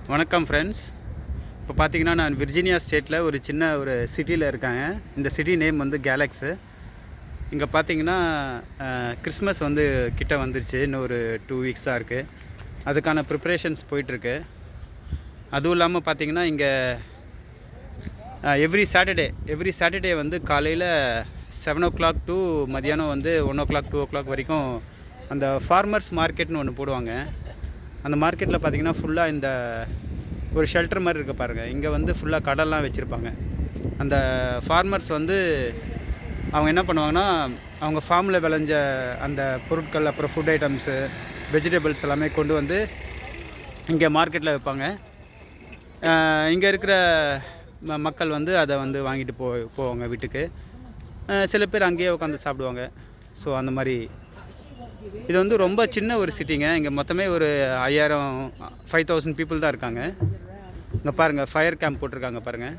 வணக்கம் ஃப்ரெண்ட்ஸ். இப்போ பார்த்தீங்கன்னா நான் விர்ஜீனியா ஸ்டேட்டில் ஒரு சின்ன ஒரு சிட்டியில் இருக்காங்க. இந்த சிட்டி நேம் வந்து கேலக்ஸு. இங்கே பார்த்தீங்கன்னா கிறிஸ்மஸ் வந்து கிட்ட வந்துருச்சு. இன்னும் ஒரு 2 வீக்ஸ் தான் இருக்குது. அதுக்கான ப்ரிப்ரேஷன்ஸ் போயிட்டுருக்கு. அதுவும் இல்லாமல் பார்த்தீங்கன்னா இங்கே எவ்ரி சாட்டர்டே வந்து காலையில் 7 o'clock டு மதியானம் வந்து 1 o'clock 2 o'clock வரைக்கும் அந்த ஃபார்மர்ஸ் மார்க்கெட்னு ஒன்று போடுவாங்க. அந்த மார்க்கெட்டில் பார்த்திங்கன்னா ஃபுல்லாக இந்த ஒரு ஷெல்டர் மாதிரி இருக்க பாருங்கள். இங்கே வந்து ஃபுல்லாக கடல்லாம் வச்சுருப்பாங்க. அந்த ஃபார்மர்ஸ் வந்து அவங்க என்ன பண்ணுவாங்கன்னா அவங்க ஃபார்மில் விளைஞ்ச அந்த பொருட்கள், அப்புறம் ஃபுட் ஐட்டம்ஸு, வெஜிடபிள்ஸ் எல்லாமே கொண்டு வந்து இங்கே மார்க்கெட்டில் வைப்பாங்க. இங்கே இருக்கிற மக்கள் வந்து அதை வந்து வாங்கிட்டு போவாங்க வீட்டுக்கு. சில பேர் அங்கேயே உட்காந்து சாப்பிடுவாங்க. ஸோ அந்த மாதிரி இது வந்து ரொம்ப சின்ன ஒரு சிட்டிங்க. இங்கே மொத்தமே ஒரு 5,000 பீப்புள் தான் இருக்காங்க. இங்கே பாருங்கள், ஃபயர் கேம்ப் போட்டிருக்காங்க பாருங்கள்.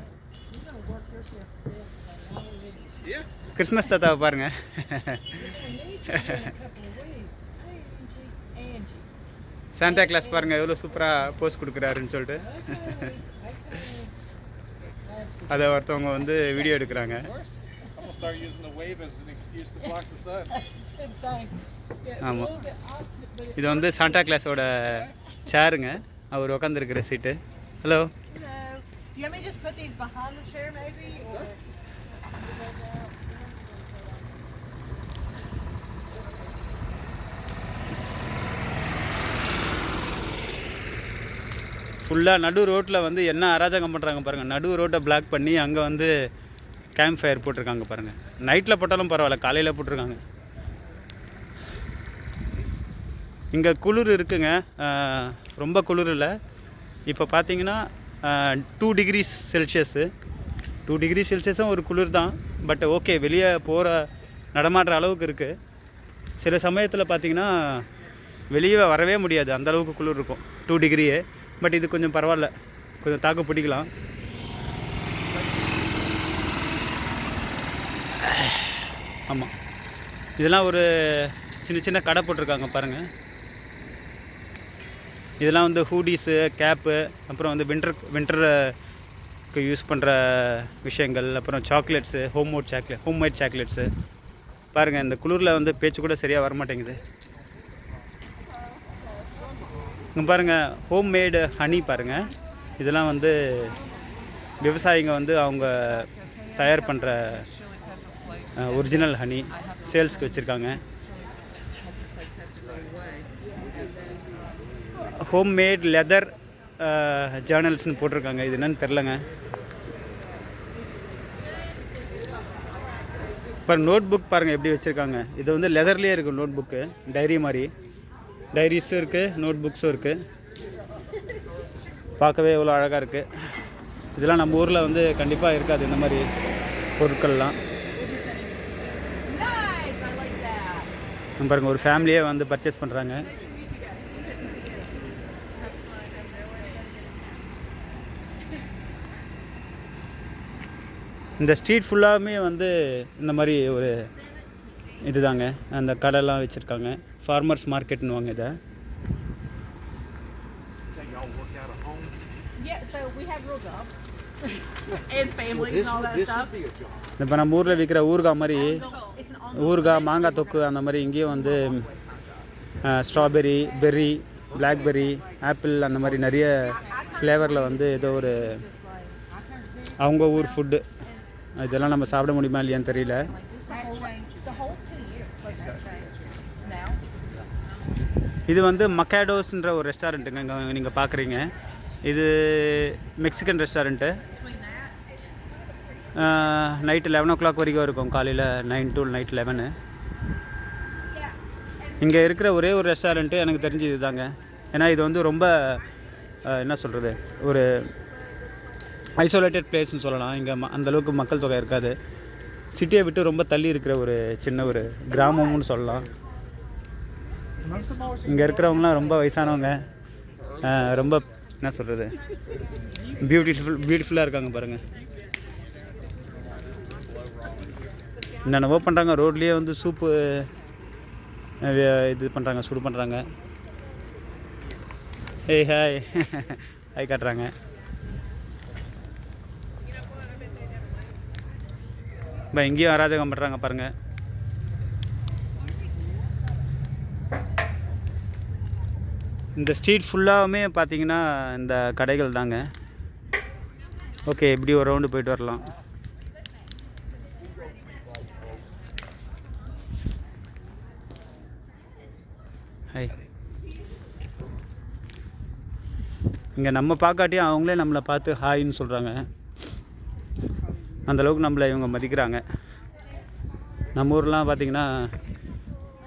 கிறிஸ்மஸ் தாத்தாவை பாருங்கள். சாண்டா கிளாஸ் பாருங்கள் எவ்வளோ சூப்பராக போஸ் கொடுக்குறாருன்னு சொல்லிட்டு அதை ஒருத்தவங்க வந்து வீடியோ எடுக்கிறாங்க. ஆமாம், இது வந்து சாண்டா கிளாஸோட சேருங்க, அவர் உட்காந்துருக்கிற சீட்டு. ஹலோ, ஃபுல்லாக நடு ரோட்டில் வந்து என்ன அராஜகம் பண்ணுறாங்க பாருங்கள். நடு ரோட்டை பிளாக் பண்ணி அங்கே வந்து கேம்ப் ஃபயர் போட்டிருக்காங்க பாருங்கள். நைட்டில் போட்டாலும் பரவாயில்ல, காலையில் போட்டிருக்காங்க. இங்கே குளிர் இருக்குங்க, ரொம்ப குளிர் இல்லை. இப்போ பார்த்தீங்கன்னா 2 degrees Celsius. 2 degrees Celsiusம் ஒரு குளிர் தான். பட் ஓகே, வெளியே போகிற நடமாடுற அளவுக்கு இருக்குது. சில சமயத்தில் பார்த்திங்கன்னா வெளியே வரவே முடியாது, அந்தளவுக்கு குளிர் இருக்கும் 2 degree. பட் இது கொஞ்சம் பரவாயில்ல, கொஞ்சம் தாக்கு பிடிக்கலாம். ஆமாம், இதெல்லாம் ஒரு சின்ன சின்ன கடை போட்டிருக்காங்க பாருங்கள். இதெல்லாம் வந்து ஹூடிஸு, கேப்பு, அப்புறம் வந்து வின்டருக்கு யூஸ் பண்ணுற விஷயங்கள், அப்புறம் சாக்லேட்ஸு, ஹோம்மேட் சாக்லேட்ஸு பாருங்கள். இந்த குளிரில் வந்து பேச்சு கூட சரியாக வரமாட்டேங்குது. இங்கே பாருங்கள், ஹோம்மேடு ஹனி பாருங்கள். இதெல்லாம் வந்து விவசாயிங்க வந்து அவங்க தயார் பண்ணுற ஒரிஜினல் ஹனி சேல்ஸ்க்கு வச்சுருக்காங்க. ஹோம்மேட் லெதர் ஜேர்னல்ஸ்னு போட்டிருக்காங்க. இது என்னன்னு தெரிலங்க. இப்போ நோட் புக் பாருங்கள் எப்படி வச்சுருக்காங்க. இது வந்து லெதர்லேயே இருக்குது நோட் புக்கு, டைரி மாதிரி. டைரிஸும் இருக்குது, நோட் புக்ஸும் இருக்குது. பார்க்கவே எவ்வளோ அழகாக இருக்குது. இதெல்லாம் நம்ம ஊரில் வந்து கண்டிப்பாக இருக்காது இந்த மாதிரி பொருட்கள்லாம். பாருங்கள், ஒரு ஃபேமிலியே வந்து பர்ச்சேஸ் பண்ணுறாங்க. இந்த ஸ்ட்ரீட் ஃபுல்லாகவே வந்து இந்த மாதிரி ஒரு இதுதாங்க, அந்த கடைலாம் வச்சுருக்காங்க. ஃபார்மர்ஸ் மார்க்கெட்னுவாங்க இதை. இப்போ நம்ம ஊரில் விற்கிற ஊறுகாய் மாதிரி, ஊறுகாய், மாங்காய் தொக்கு அந்த மாதிரி இங்கேயும் வந்து ஸ்ட்ராபெரி, பெர்ரி, பிளாக்பெர்ரி, ஆப்பிள் அந்த மாதிரி நிறைய ஃப்ளேவரில் வந்து ஏதோ ஒரு அவங்க ஊர் ஃபுட்டு. இதெல்லாம் நம்ம சாப்பிட முடியுமா இல்லையான்னு தெரியல. இது வந்து மக்காடோஸ்ன்ற ஒரு ரெஸ்டாரண்ட்டுங்க. இங்கே நீங்கள் பார்க்குறீங்க, இது மெக்சிகன் ரெஸ்டாரண்ட்டு. நைட்டு 11 o'clock வரைக்கும் இருக்கும், காலையில் 9 to நைட் 11. இங்கே இருக்கிற ஒரே ஒரு ரெஸ்டாரண்ட்டு எனக்கு தெரிஞ்சு இது தாங்க. ஏன்னா இது வந்து ரொம்ப என்ன சொல்கிறது, ஒரு ஐசோலேட்டட் பிளேஸ்னு சொல்லலாம். இங்கே அந்தளவுக்கு மக்கள் தொகை இருக்காது. சிட்டியை விட்டு ரொம்ப தள்ளி இருக்கிற ஒரு சின்ன ஒரு கிராமம்னு சொல்லலாம். இங்கே இருக்கிறவங்களாம் ரொம்ப வயசானவங்க, ரொம்ப என்ன சொல்கிறது, பியூட்டிஃபுல்லாக இருக்காங்க பாருங்கள். என்னென்னவோ பண்ணுறாங்க. ரோட்லேயே வந்து சூப்பு இது பண்ணுறாங்க, சுடு பண்ணுறாங்க. ஏய் ஹாய் கை காட்டுறாங்க. இப்போ இங்கேயும் அராஜகம் பண்ணுறாங்க பாருங்கள். இந்த ஸ்ட்ரீட் ஃபுல்லாகவுமே பார்த்தீங்கன்னா இந்த கடைகள் தாங்க. ஓகே, இப்படி ஒரு ரவுண்டு போயிட்டு வரலாம். ஹை, இங்கே நம்ம பார்க்காட்டியும் அவங்களே நம்மளை பார்த்து ஹாய்ன்னு சொல்கிறாங்க. அந்தளவுக்கு நம்மளை இவங்க மதிக்கிறாங்க. நம்ம ஊர்லாம் பார்த்திங்கன்னா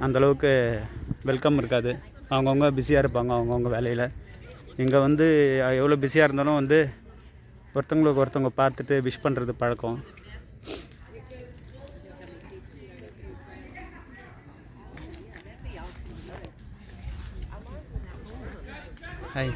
அந்தளவுக்கு வெல்கம் இருக்காது. அவங்கவுங்க பிஸியாக இருப்பாங்க அவங்கவுங்க வேலையில். இங்கே வந்து எவ்வளோ பிஸியாக இருந்தாலும் வந்து ஒருத்தவங்களுக்கு ஒருத்தவங்க பார்த்துட்டு விஷ் பண்ணுறது பழக்கம். Hi,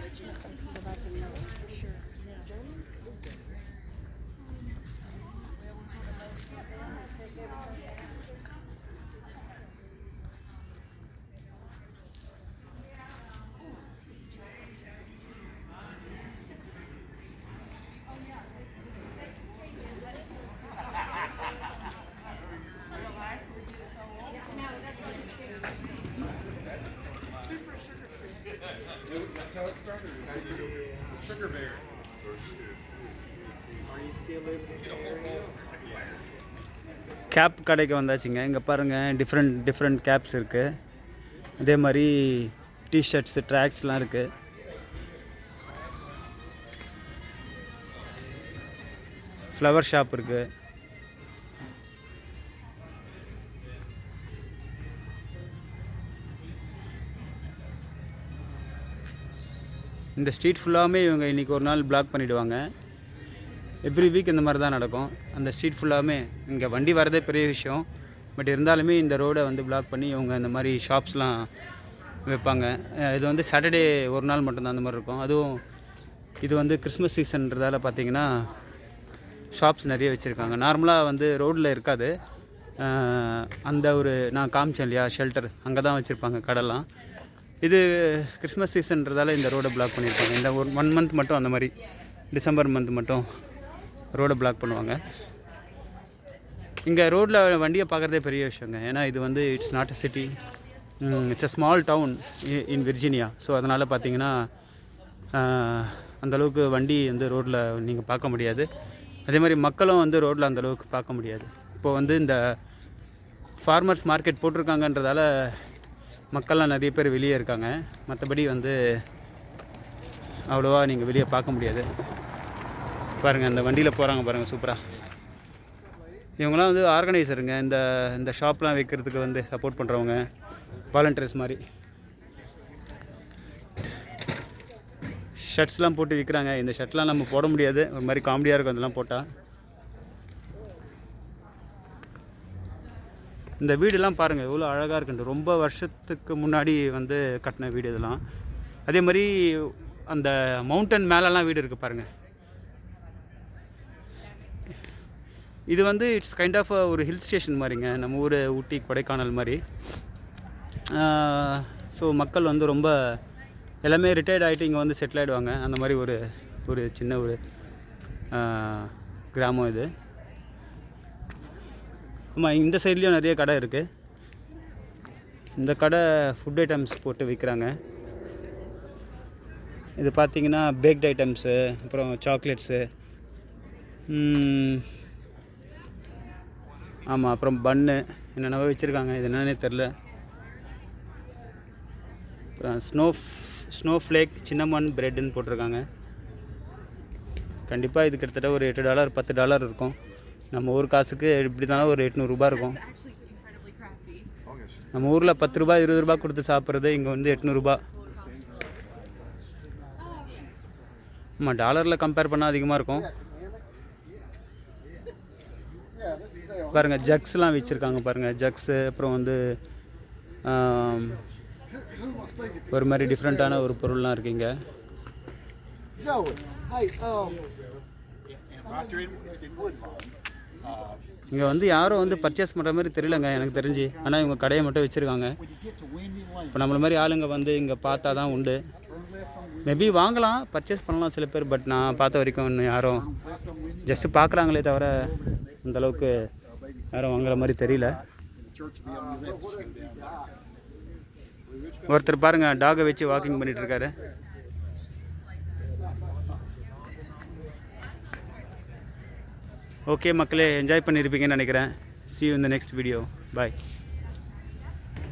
That's how it started. Sugar bear. Are you still living in the area? Cap கடைக்கு வந்தாச்சுங்க. இங்கே பாருங்கள், டிஃப்ரெண்ட் கேப்ஸ் இருக்குது. அதே மாதிரி டிஷர்ட்ஸு, ட்ராக்ஸ்லாம் இருக்குது. ஃப்ளவர் ஷாப் இருக்குது. இந்த ஸ்ட்ரீட் ஃபுல்லாகவே இவங்க இன்றைக்கி ஒரு நாள் பிளாக் பண்ணிவிடுவாங்க. எவ்ரி வீக் இந்த மாதிரி தான் நடக்கும். அந்த ஸ்ட்ரீட் ஃபுல்லாகவே இங்கே வண்டி வரதே பெரிய விஷயம். பட் இருந்தாலுமே இந்த ரோடை வந்து பிளாக் பண்ணி இவங்க இந்த மாதிரி ஷாப்ஸ்லாம் வைப்பாங்க. இது வந்து சாட்டர்டே ஒரு நாள் மட்டும்தான் அந்த மாதிரி இருக்கும். அதுவும் இது வந்து கிறிஸ்மஸ் சீசன்றதால பார்த்திங்கன்னா ஷாப்ஸ் நிறைய வச்சுருக்காங்க. நார்மலாக வந்து ரோட்டில் இருக்காது. அந்த ஒரு நான் காமிச்சேன் இல்லையா ஷெல்டர், அங்கே தான் வச்சுருப்பாங்க கடைலாம். இது கிறிஸ்மஸ் சீசன்றதால இந்த ரோடை பிளாக் பண்ணியிருப்பாங்க. இந்த ஒரு 1 மந்த் மட்டும், அந்த மாதிரி டிசம்பர் மந்த் மட்டும் ரோடை பிளாக் பண்ணுவாங்க. இங்கே ரோட்டில் வண்டியை பார்க்குறதே பெரிய விஷயங்க. ஏன்னா இது வந்து it's not a city, it's a small town in Virginia. So அதனால் பார்த்திங்கன்னா அந்தளவுக்கு வண்டி வந்து ரோட்டில் நீங்கள் பார்க்க முடியாது. அதே மாதிரி மக்களும் வந்து ரோட்டில் அந்தளவுக்கு பார்க்க முடியாது. இப்போது வந்து இந்த ஃபார்மர்ஸ் மார்க்கெட் போட்டிருக்காங்கன்றதால மக்கள்லாம் நிறைய பேர் வெளியே இருக்காங்க. மற்றபடி வந்து அவ்வளோவா நீங்கள் வெளியே பார்க்க முடியாது. பாருங்கள், அந்த வண்டியில் போகிறாங்க பாருங்கள், சூப்பராக. இவங்களாம் வந்து ஆர்கனைசருங்க. இந்த ஷாப்லாம் வைக்கிறதுக்கு வந்து சப்போர்ட் பண்ணுறவங்க, வாலண்டியர்ஸ் மாதிரி. ஷர்ட்ஸ்லாம் போட்டு விற்கிறாங்க. இந்த ஷர்ட்லாம் நம்ம போட முடியாது, ஒரு மாதிரி காமெடியாக இருக்கும் அதெல்லாம் போட்டால். இந்த வீடெல்லாம் பாருங்கள் எவ்வளோ அழகாக இருக்குன்ட்டு. ரொம்ப வருஷத்துக்கு முன்னாடி வந்து கட்டின வீடு இதெல்லாம். அதே மாதிரி அந்த மவுண்டன் மேலெலாம் வீடு இருக்குது பாருங்கள். இது வந்து இட்ஸ் கைண்ட் ஆஃப் ஒரு ஹில் ஸ்டேஷன் மாதிரிங்க, நம்ம ஊர் ஊட்டி கொடைக்கானல் மாதிரி. ஸோ மக்கள் வந்து ரொம்ப எல்லாமே ரிட்டையர்ட் ஆகிட்டு இங்கே வந்து செட்டில் ஆகிடுவாங்க. அந்த மாதிரி ஒரு சின்ன ஒரு கிராமம் இது. ஆமாம், இந்த சைட்லேயும் நிறைய கடை இருக்குது. இந்த கடை ஃபுட் ஐட்டம்ஸ் போட்டு விற்கிறாங்க. இது பார்த்திங்கன்னா பேக்ட் ஐட்டம்ஸு, அப்புறம் சாக்லேட்ஸு, ஆமாம், அப்புறம் பன்னு என்னென்னவோ வச்சுருக்காங்க. இது என்னன்னே தெரில. அப்புறம் ஸ்னோ ஃப்ளேக் சின்னமன் ப்ரெட்டுன்னு போட்டிருக்காங்க. கண்டிப்பாக இது கிட்டத்தட்ட ஒரு $8 $10 இருக்கும். நம்ம ஊர் காசுக்கு இப்படி தானே ஒரு 800 ரூபா இருக்கும். நம்ம ஊரில் 10 ரூபா 20 ரூபா கொடுத்து சாப்பிட்றது இங்கே வந்து 800 ரூபா. ஆமாம், டாலரில் கம்பேர் பண்ணால் அதிகமாக இருக்கும். பாருங்கள், ஜக்ஸ்லாம் வச்சுருக்காங்க பாருங்கள், ஜக்ஸு. அப்புறம் வந்து ஒரு மாதிரி டிஃப்ரெண்ட்டான ஒரு பொருள்லாம் இருக்குங்க. இங்கே வந்து யாரும் வந்து பர்ச்சேஸ் பண்ணுற மாதிரி தெரியலங்க எனக்கு தெரிஞ்சு. ஆனால் இவங்க கடையை மட்டும் வச்சுருக்காங்க. இப்போ நம்மள மாதிரி ஆளுங்க வந்து இங்கே பார்த்தா தான் உண்டு. மேபி வாங்கலாம், பர்ச்சேஸ் பண்ணலாம் சில பேர். பட் நான் பார்த்த வரைக்கும் இன்னும் யாரும் ஜஸ்ட்டு பார்க்குறாங்களே தவிர அந்தளவுக்கு யாரும் வாங்குற மாதிரி தெரியல. ஒருத்தர் பாருங்கள் டாகை வச்சு வாக்கிங் பண்ணிகிட்ருக்காரு. ஓகே மக்களே, என்ஜாய் பண்ணியிருப்பீங்கன்னு நினைக்கிறேன். See you in the next video. Bye.